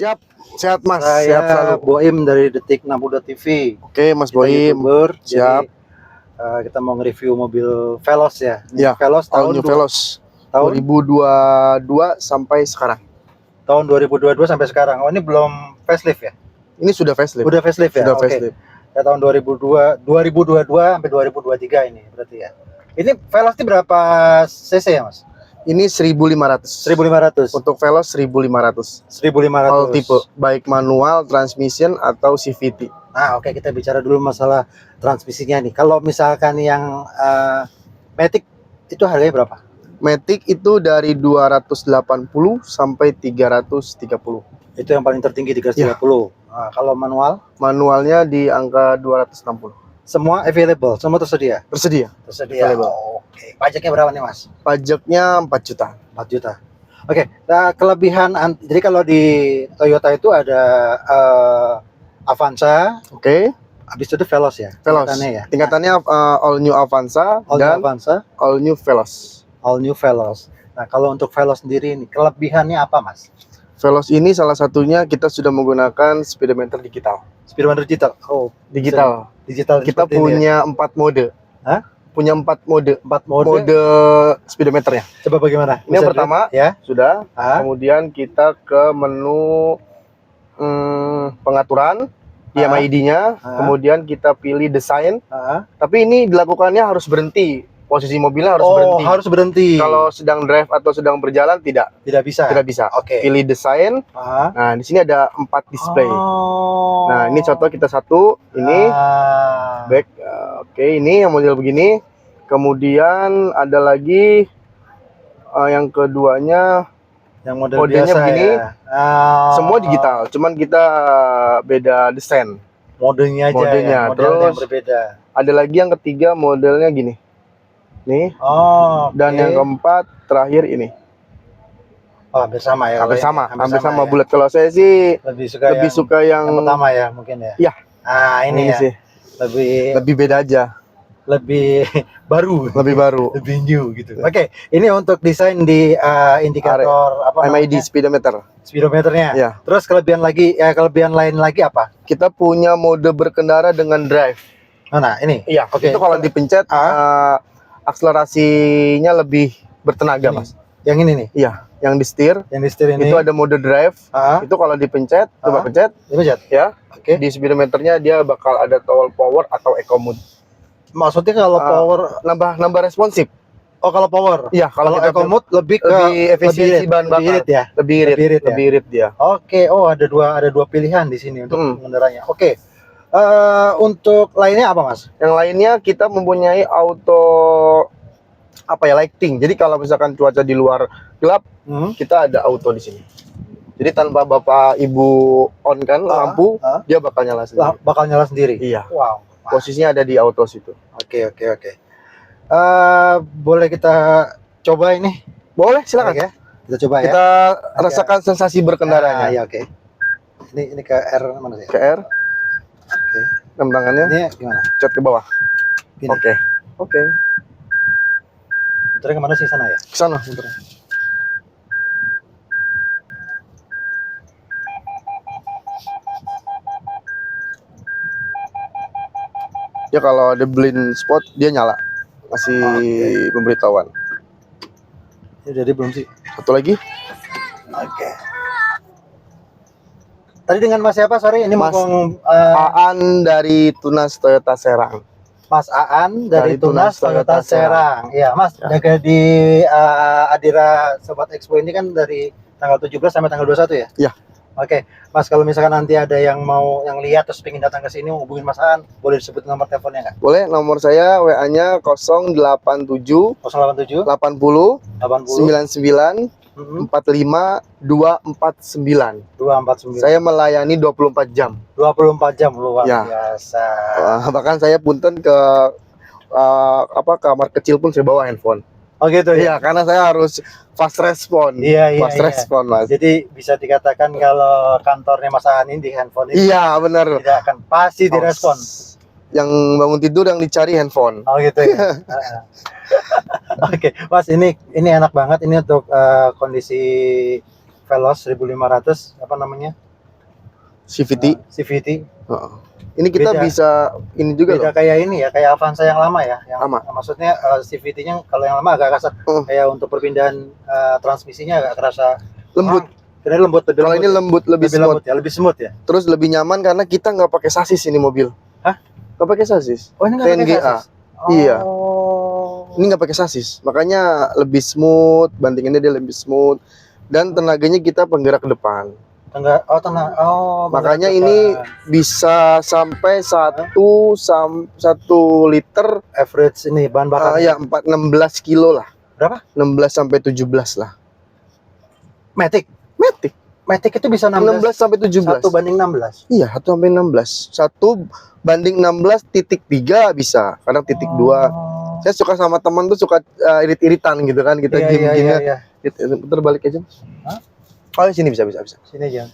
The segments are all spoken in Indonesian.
Siap, sehat Mas. Saya Sehat selalu. Boim dari Detik60.tv. Oke, Mas Kita Boim. YouTuber, Siap. Jadi, kita mau nge-review mobil Veloz ya. Ya, Veloz all tahun new Veloz tahun 2022 sampai sekarang. tahun 2022 sampai sekarang. Oh, ini belum facelift ya? Ini sudah facelift. Udah facelift ya? Sudah Oke. facelift. Ya tahun 2022 sampai 2023 ini berarti ya. Ini Veloz ini berapa cc ya, Mas? Ini 1500. 1500. Untuk Veloz 1500. 1500. All tipe, baik manual, transmission atau CVT. Nah, oke, kita bicara dulu masalah transmisinya nih. Kalau misalkan yang Matic itu harganya berapa? Matic itu dari 280 sampai 330. Itu yang paling tertinggi 330. Nah, kalau manual? Manualnya di angka 260. Semua available, semua tersedia. Tersedia. Tersedia. Available. Oke. Pajaknya berapa nih, Mas? Pajaknya 4 juta. 4 juta. Oke. Nah, kelebihan jadi kalau di Toyota itu ada Avanza, Oke. habis itu Veloz ya. Veloz. Tingkatannya ya. Tingkatannya all new Avanza All new dan Avanza, all new Veloz. all new Veloz. Nah, kalau untuk Veloz sendiri ini kelebihannya apa, Mas? Veloz ini salah satunya kita sudah menggunakan speedometer digital. Speedometer digital. Oh, Digital. digital. Kita seperti ini ya. punya 4 mode. Hah? Punya 4 mode. 4 mode. Mode speedometernya. Coba bagaimana? Ini yang Bisa pertama, dilihat? Ya. sudah. Ah, Kemudian kita ke menu pengaturan IMID-nya. Kemudian kita pilih desain. Tapi ini dilakukannya harus berhenti. Posisi mobilnya harus berhenti. harus berhenti. Kalau sedang drive atau sedang berjalan tidak tidak bisa. bisa. Oke. Pilih desain. Nah, di sini ada 4 display. Oh. Nah, ini contoh kita satu, ini back. Oke, ini yang model begini. Kemudian ada lagi yang keduanya, yang model kodenya biasa begini. ya. Semua digital, cuman kita beda desain. Modenya aja. Modenya. Ya, model yang Terus berbeda. ada lagi yang ketiga modelnya gini. Nih. Oh. Dan yang keempat terakhir ini. Oh, hampir sama ya. Hampir sama ya. bulat. Kalau saya sih Lebih suka yang pertama ya, mungkin ya. Iya. Ini ya. sih. Lebih beda aja. Lebih baru. Lebih baru. Lebih new gitu. Oke, ini untuk desain di indikator apa MID namanya? speedometernya. Speedometernya. Ya. Terus kelebihan lain lagi apa? Kita punya mode berkendara dengan drive. Nah, ini. Iya, Oke. itu kalau dipencet akselerasinya lebih bertenaga, Ini. Mas. Yang ini nih. Iya, yang di setir. Yang di setir ini. Itu ada mode drive. Itu kalau dipencet, coba pencet, dipencet. ya. Oke. Di speedometernya dia bakal ada toggle power atau eco mode. Maksudnya kalau power nambah responsif. Oh, kalau power. Iya, Kalau eco mode lebih efisiensi bahan bakar. irit ya. Lebih irit dia. Oke, ada dua pilihan di sini untuk pengendaranya. Oke. Untuk lainnya apa, Mas? Yang lainnya kita mempunyai auto lighting. Jadi kalau misalkan cuaca di luar gelap, kita ada auto di sini. Jadi tanpa Bapak Ibu on kan lampu, dia bakal nyala sendiri. Bakal nyala sendiri. Iya. Wow. Posisinya ada di auto situ. Oke. Boleh kita coba ini? Boleh, silakan. Oke. Kita coba ya. Kita rasakan sensasi berkendaranya. Ya, oke. Ini ke R mana sih? Ke R. Oke. Rem tangannya. Ini gimana? Cat ke bawah. Gini. Oke. Muternya kemana sih, sana ya? Ke sana muternya. Ya kalau ada blind spot dia nyala. Masih pemberitahuan. Ini jadi belum sih? Satu lagi. Oke. Tadi dengan Mas siapa? Sorry, ini Mas mau Aan dari Tunas Toyota Serang. Mas Aan dari Tunas Toyota Serang. Iya, Mas. Ya. Jaga di Adira Sobat Expo ini kan dari tanggal 17 sampai tanggal 21 ya? Iya. Oke, Mas, kalau misalkan nanti ada yang lihat terus pengen datang ke sini mau hubungin Mas Aan, boleh disebut nomor teleponnya nggak? Boleh, nomor saya WA-nya 087 087 80 80 99 45 249. 249. Saya melayani 24 jam. 24 jam luar Ya. biasa. Bahkan saya punten ke kamar kecil pun saya bawa handphone. Oh gitu ya. Iya, karena saya harus fast respon. Iya. Respon, Mas. Jadi bisa dikatakan kalau kantornya Mas Aan ini di handphone ini Iya, benar. tidak akan pasti direspon. Yang bangun tidur yang dicari handphone. Oh gitu ya. Oke, Mas, ini enak banget ini untuk kondisi Veloz 1500 apa namanya? CVT. CVT. Heeh. Ini kita Beda. bisa ini juga Beda loh. kayak ini ya, kayak Avanza yang lama ya. Yang Lama. maksudnya CVT-nya kalau yang lama agak kasar. Kayak untuk perpindahan transmisinya agak kerasa Lembut. Ini lembut, lebih Kalau ini ya? lembut, lebih smooth. lembut ya, lebih smooth ya. Terus lebih nyaman karena kita nggak pakai sasis ini mobil. Hah? Nggak pakai sasis. Oh, ini nggak pakai TNGA. sasis. Iya. Oh. Ini nggak pakai sasis, makanya lebih smooth. Bandingannya dia lebih smooth. Dan tenaganya kita penggerak ke depan. Makanya ini bisa sampai 1 liter average ini bahan bakar. ya 16 kilo lah. Berapa? 16 sampai 17 lah. Matic itu bisa 16 sampai 17. 1:16. Iya, 1 sampai 16. 1:16.3 bisa, kadang titik 2. Saya suka sama teman tuh suka irit-iritan gitu kan, kita game-gamenya. Iya. Putar balik aja, Mas. Hah? Oh, sini bisa. Sini aja.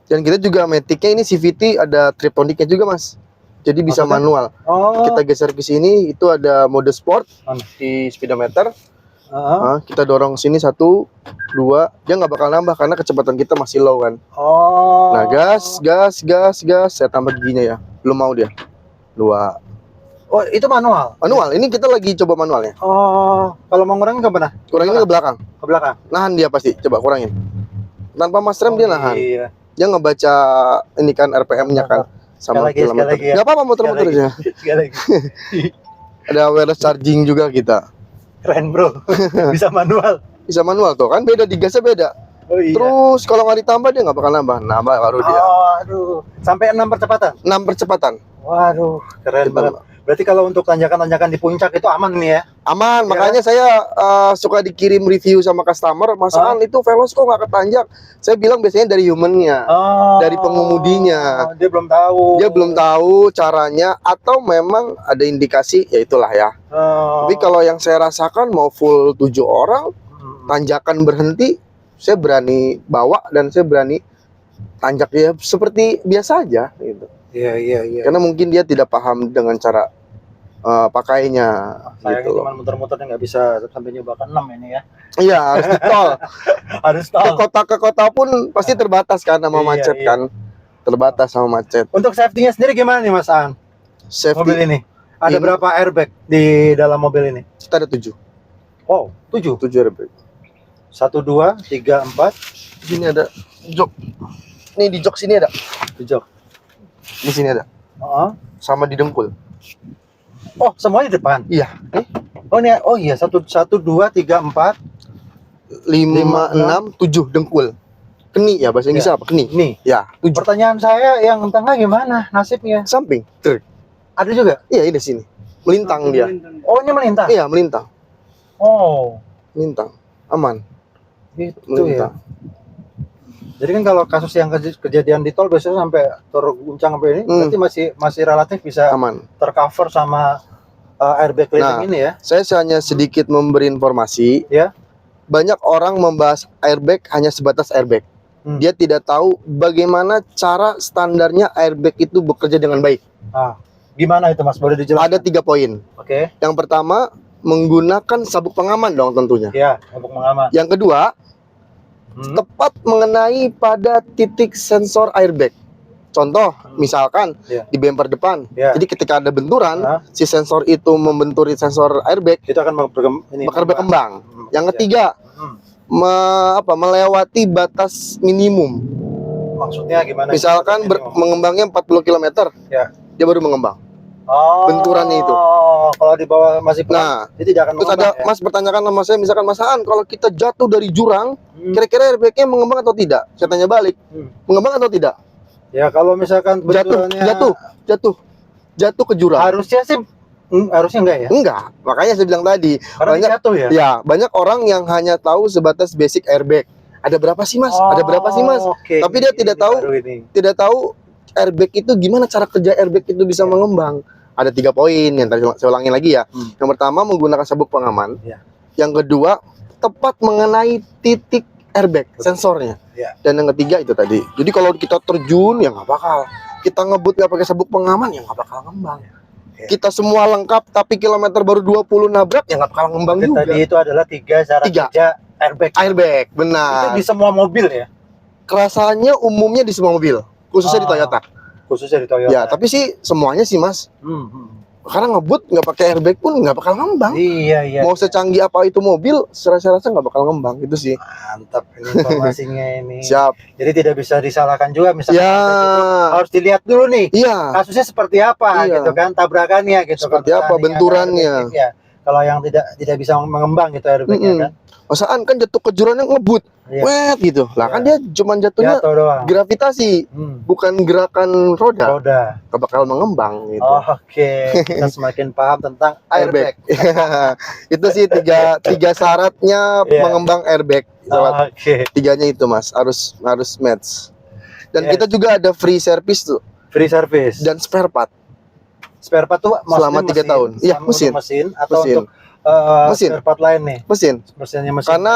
Dan kita juga Matic-nya ini CVT ada triptoniknya juga, Mas. Jadi bisa Maksudnya? manual. Oh. Kita geser ke sini, itu ada mode sport Mana? di speedometer. Heeh. Kita dorong sini 1, 2, dia nggak bakal nambah karena kecepatan kita masih low kan. Oh. Nah, gas. Saya tambah giginya ya. Belum mau dia. 2. Oh, itu manual. Manual. Ini kita lagi coba manualnya. Oh, kalau mau ngurangin ke mana? Kurangin ke belakang. Ke belakang. Nahan dia pasti. Coba kurangin. Tanpa mas rem dia nahan. Iya. Dia ngebaca ini kan RPM-nya kan sama Sekali kilometer. lagi ya. Gak apa-apa muter-muter aja. Sekali lagi. Ada wireless charging juga kita. Keren, Bro. Bisa manual. Bisa manual tuh kan, beda di gasnya beda. Oh iya. Terus kalau nggak ditambah dia nggak bakal nambah baru dia. Oh, aduh. Sampai 6 percepatan. 6 percepatan. Waduh, keren Gitu. banget. Berarti kalau untuk tanjakan-tanjakan di puncak itu aman nih ya? Aman, Ya. makanya saya suka dikirim review sama customer, masaan itu Veloz kok nggak ketanjak. Saya bilang biasanya dari humannya, Oh, dari pengemudinya. Dia belum tahu. Dia belum tahu caranya atau memang ada indikasi, ya itulah ya. Oh. Tapi kalau yang saya rasakan mau full 7 orang, tanjakan berhenti, saya berani bawa dan saya berani tanjak ya seperti biasa aja gitu. Iya. Karena mungkin dia tidak paham dengan cara pakainya Sayangnya gitu loh. cuma muter-muter nggak bisa sampai nyoba ke 6 ini ya. Iya, harus di tol. Harus Ke tahu. kota pun pasti terbatas kan sama Iya, macet iya. kan. Terbatas sama macet. Untuk safety-nya sendiri gimana nih Mas Aan? Mobil Safety ini. Ada Ini. berapa airbag di dalam mobil ini? kita ada 7. Wow, 7. 7 airbag. 1, 2, 3, 4. Di sini ada jok. Nih di jok sini ada. 7. Di sini ada. Sama di dengkul. Oh, semuanya di depan. Iya. Oh, ini oh iya 1 2 3 4. 5, 6, 7 dengkul. Keni ya bahasa Inggrisnya apa? Keni. Nih, Ya, 7. pertanyaan saya yang tengah gimana nasibnya? Samping. Truk. Ada juga? Iya, ini sini. Melintang dia. Oh, ini melintang. Iya, melintang. Oh, Melintang. Aman. gitu ya. Melintang. Jadi kan kalau kasus yang kejadian di tol biasanya sampai terguncang sampai ini, berarti masih relatif bisa Aman. tercover sama airbag Nah, rating ini ya. Saya hanya sedikit memberi informasi. Ya. Banyak orang membahas airbag hanya sebatas airbag. Dia tidak tahu bagaimana cara standarnya airbag itu bekerja dengan baik. Gimana itu Mas? Boleh dijelaskan? Ada 3 poin. Oke. Yang pertama, menggunakan sabuk pengaman dong tentunya. Ya, untuk mengaman. Yang kedua, tepat mengenai pada titik sensor airbag. Contoh, misalkan Ya. di bumper depan. Ya. Jadi ketika ada benturan, si sensor itu membenturi sensor airbag, Itu akan berkembang. Yang ketiga, melewati batas minimum. Maksudnya gimana? Misalkan mengembangnya 40 km, Ya. dia baru mengembang. Benturannya itu. Kalau di bawah masih pelan, dia tidak akan Terus ada mengembang, ya? Mas pertanyakan sama saya, misalkan Mas Aan, kalau kita jatuh dari jurang, kira-kira airbagnya mengembang atau tidak? Saya tanya balik, mengembang atau tidak? Ya kalau misalkan benturannya jatuh ke jurang. harusnya sih harusnya enggak ya? Enggak, makanya saya bilang tadi, Karena banyak jatuh ya? ya, banyak orang yang hanya tahu sebatas basic airbag. Ada berapa sih Mas? Ada berapa sih Mas? Oke. Tapi dia tidak tahu airbag itu gimana cara kerja airbag itu bisa mengembang. Ada 3 poin yang tadi saya ulangin lagi ya. Yang pertama, menggunakan sabuk pengaman. Ya. Yang kedua, tepat mengenai titik airbag sensornya. Ya. Dan yang ketiga itu tadi. Jadi kalau kita terjun ya nggak bakal. Kita ngebut nggak pakai sabuk pengaman ya nggak bakal ngembang. Ya. Kita semua lengkap tapi kilometer baru 20 nabrak ya nggak bakal ngembang juga. Tadi itu adalah 3 cara kerja airbag. Airbag, Itu benar. di semua mobil ya? Kerasaannya umumnya di semua mobil, khususnya di Toyota. Khususnya di Toyota. Ya, tapi sih semuanya sih Mas. Karena ngebut nggak pakai airbag pun nggak bakal ngembang. Iya. Mau secanggih apa itu mobil, serasa nggak bakal ngembang gitu sih. Mantap ini informasinya ini. Siap. Jadi tidak bisa disalahkan juga misalnya Ya. itu harus dilihat dulu nih. Iya. Kasusnya seperti apa Iya. gitu kan, tabrakannya gitu. Seperti apa benturannya. Ya. Kalau yang tidak bisa mengembang gitu airbagnya kan. Masaan kan jatuh ke jurang yang ngebut, Iya. wet gitu. Lah kan dia cuma jatuhnya Jatuh doang. gravitasi, bukan gerakan roda. Gak bakal mengembang gitu. Oke, kita semakin paham tentang airbag. Itu sih tiga syaratnya Iya. mengembang airbag. Oke. Tiganya itu Mas, harus match. Dan Yes. kita juga ada free service tuh Free service. dan spare part. Spare part tuh Selama 3 tahun. Iya, mesin. Mesin atau Mesin. untuk Mesin. spare part lain nih. Mesinnya mesin. Mesin. Karena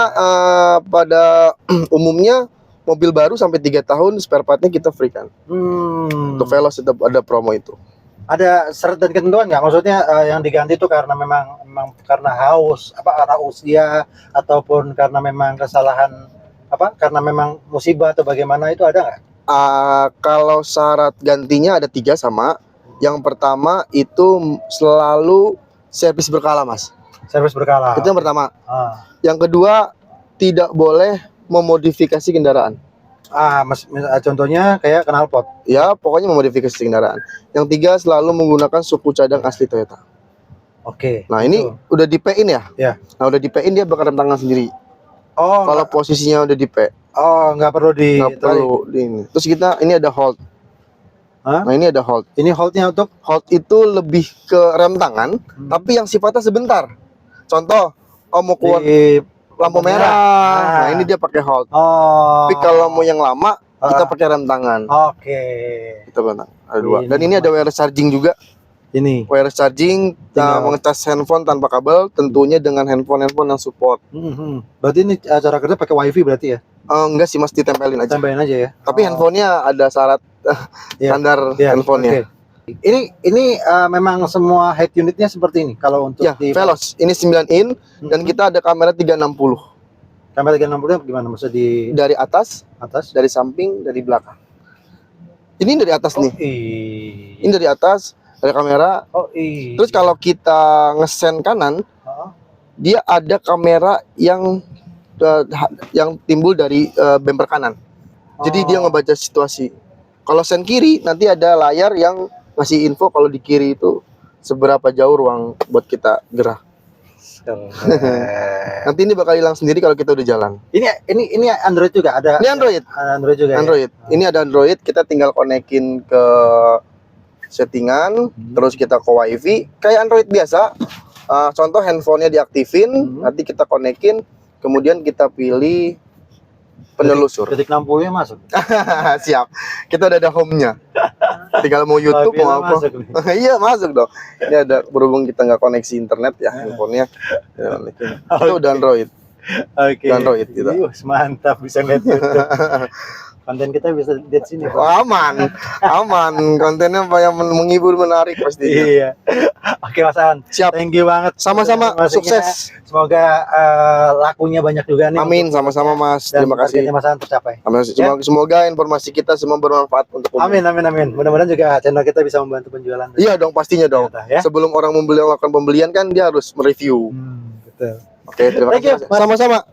pada umumnya mobil baru sampai 3 tahun spare partnya kita free kan. Untuk Veloz tetap ada promo itu. Ada syarat dan ketentuan nggak? Maksudnya yang diganti itu karena memang karena haus, karena usia ataupun karena memang kesalahan karena memang musibah atau bagaimana, itu ada nggak? Kalau syarat gantinya ada 3 sama. Yang pertama itu selalu servis berkala Mas. Servis berkala. Itu yang pertama. Ah. Yang kedua tidak boleh memodifikasi kendaraan. Contohnya kayak knalpot. Ya pokoknya memodifikasi kendaraan. Yang 3 selalu menggunakan suku cadang asli Toyota. Oke. Nah ini udah di-P-in ya? Ya. Nah udah di-P-in dia bakal rem tangan sendiri. Oh. Kalau posisinya udah di-P. Oh, nggak perlu Nggak perlu di ini. Terus kita ini ada hold. Hah? Nah ini ada hold. Ini holdnya untuk Hold itu lebih ke rem tangan, tapi yang sifatnya sebentar. Contoh, mau keluar di lampu merah. Nah ini dia pakai hold. Oh. Tapi kalau mau yang lama, kita pakai rem tangan. Oke. Kita benang. Ada 2. Ini Dan ini ada wireless charging juga. Ini. Wireless charging, mengecas handphone tanpa kabel, tentunya dengan handphone yang support. Berarti ini cara kerja pakai wifi berarti ya? Enggak sih Mas, ditempelin aja. Tempelin aja ya. Tapi handphonenya ada syarat standar handphonenya. Oke. Ini memang semua head unitnya seperti ini kalau untuk Ya, Veloz. Ini 9 in dan kita ada kamera 360. Kamera 360 gimana? Maksudnya di Dari atas, dari samping, dari belakang. Ini dari atas nih. Ini dari atas, ada kamera. Terus kalau kita ngesen kanan, dia ada kamera yang timbul dari bumper kanan. Jadi dia ngebaca situasi. Kalau sen kiri nanti ada layar yang ngasih info kalau di kiri itu seberapa jauh ruang buat kita gerah. Nanti ini bakal hilang sendiri kalau kita udah jalan. Ini Android juga ada. Ini Android. Android juga. Android. Ya? Ini ada Android. Kita tinggal konekin ke settingan, terus kita ke WiFi. Kayak Android biasa. Contoh handphonenya diaktifin, nanti kita konekin, kemudian kita pilih penelusur. Titik 60-nya masuk. Siap. Kita udah ada home-nya. Tinggal mau YouTube mau apa. Iya, masuk dong. Ini ada, berhubung kita nggak koneksi internet ya handphonenya. Ya, itu udah Android. Oke. Android gitu. Mantap, bisa lihat YouTube. Konten kita bisa lihat sini. Aman. Kontennya apa yang menghibur, menarik pasti. Iya. Oke Mas An. Siap. Thank you banget. Sama-sama, sukses. Semoga lakunya banyak juga nih. Amin, sama-sama Mas. Terima kasih. Mas An tercapai. Semoga informasi kita semua bermanfaat untuk umum. Amin. Mudah-mudahan juga channel kita bisa membantu penjualan. Iya dong, pastinya dong. Ya? Sebelum orang melakukan pembelian kan dia harus mereview. Betul. Oke, terima kasih. Sama-sama.